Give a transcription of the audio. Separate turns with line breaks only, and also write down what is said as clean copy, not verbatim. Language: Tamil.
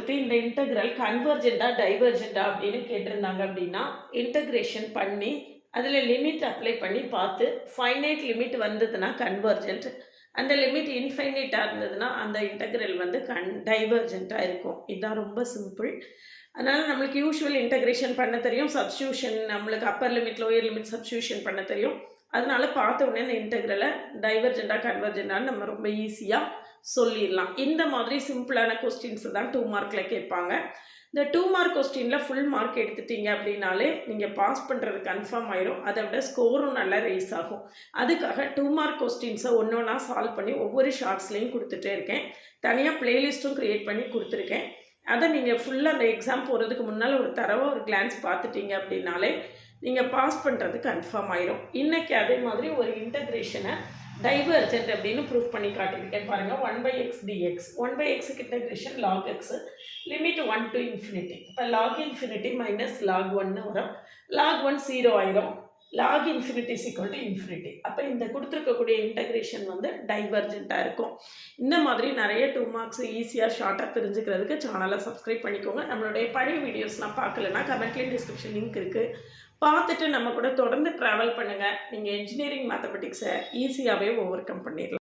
கொடுத்துட்டு இந்த இன்டெக்ரல் கன்வர்ஜென்ட்டா டைவர்ஜென்ட்டா அப்படின்னு கேட்டிருந்தாங்க அப்படின்னா, இன்டகிரேஷன் பண்ணி அதில் லிமிட் அப்ளை பண்ணி பார்த்து ஃபைனைட் லிமிட் வந்ததுன்னா கன்வர்ஜென்ட், அந்த லிமிட் இன்ஃபைனைட்டாக இருந்ததுன்னா அந்த இன்டெக்ரல் வந்து டைவர்ஜென்ட்டாக இருக்கும். இதுதான் ரொம்ப சிம்பிள். அதனால் நம்மளுக்கு யூஷுவல் இன்டகிரேஷன் பண்ண தெரியும், சப்ஸ்டியூஷன் நம்மளுக்கு upper limit lower limit substitution பண்ண தெரியும். அதனால பார்த்த உடனே இந்த இன்டெக்ரலை டைவர்ஜென்ட்டா கன்வர்ஜென்ட்டான்னு நம்ம ரொம்ப ஈஸியாக சொல்லிடலாம். இந்த மாதிரி சிம்பிளான கொஸ்டின்ஸ் தான் 2 மார்க்கில் கேட்பாங்க. இந்த 2 மார்க் கொஸ்டினில் ஃபுல் மார்க் எடுத்துட்டீங்க அப்படின்னாலே நீங்கள் பாஸ் பண்ணுறது கன்ஃபார்ம் ஆயிரும். அதை விட ஸ்கோரும் நல்லா ரைஸ் ஆகும். அதுக்காக 2 மார்க் கொஸ்டின்ஸை ஒன்று ஒன்றா சால்வ் பண்ணி ஒவ்வொரு ஷார்ட்ஸ்லையும் கொடுத்துட்டே இருக்கேன். தனியாக பிளேலிஸ்ட்டும் க்ரியேட் பண்ணி கொடுத்துருக்கேன். அதை நீங்கள் ஃபுல்லாக அந்த எக்ஸாம் போகிறதுக்கு முன்னால் ஒரு தரவாக ஒரு கிளான்ஸ் பார்த்துட்டீங்க அப்படின்னாலே நீங்கள் பாஸ் பண்ணுறது கன்ஃபார்ம் ஆயிரும். இன்றைக்கி அதே மாதிரி ஒரு இன்டகிரேஷனை டைவர்ஜென்ட் அப்படின்னு ப்ரூஃப் பண்ணி காட்டியிருக்கேன் பாருங்கள். 1/x dx, 1/xக்கு integration log x, limit 1 to infinity. இப்போ log infinity மைனஸ் log 1 வரும். log 1 0 ஆயிரும். log infinity is equal to infinity. அப்போ இந்த கொடுத்துருக்கக்கூடிய இன்டகிரேஷன் வந்து டைவர்ஜென்ட்டாக இருக்கும். இந்த மாதிரி நிறைய 2 மார்க்ஸ் ஈஸியாக ஷார்ட்டாக தெரிஞ்சுக்கிறதுக்கு சேனலை சப்ஸ்கிரைப் பண்ணிக்கோங்க. நம்மளுடைய பழைய வீடியோஸ்லாம் பார்க்கலன்னா கமெண்ட்லேயும் டிஸ்கிரிப்ஷன் லிங்க் இருக்குது, பார்த்துட்டு நம்ம கூட தொடர்ந்து ட்ராவல் பண்ணுங்கள். நீங்கள் இன்ஜினியரிங் மேத்தமெட்டிக்ஸை ஈஸியாகவே ஓவர் கம் பண்ணிடலாம்.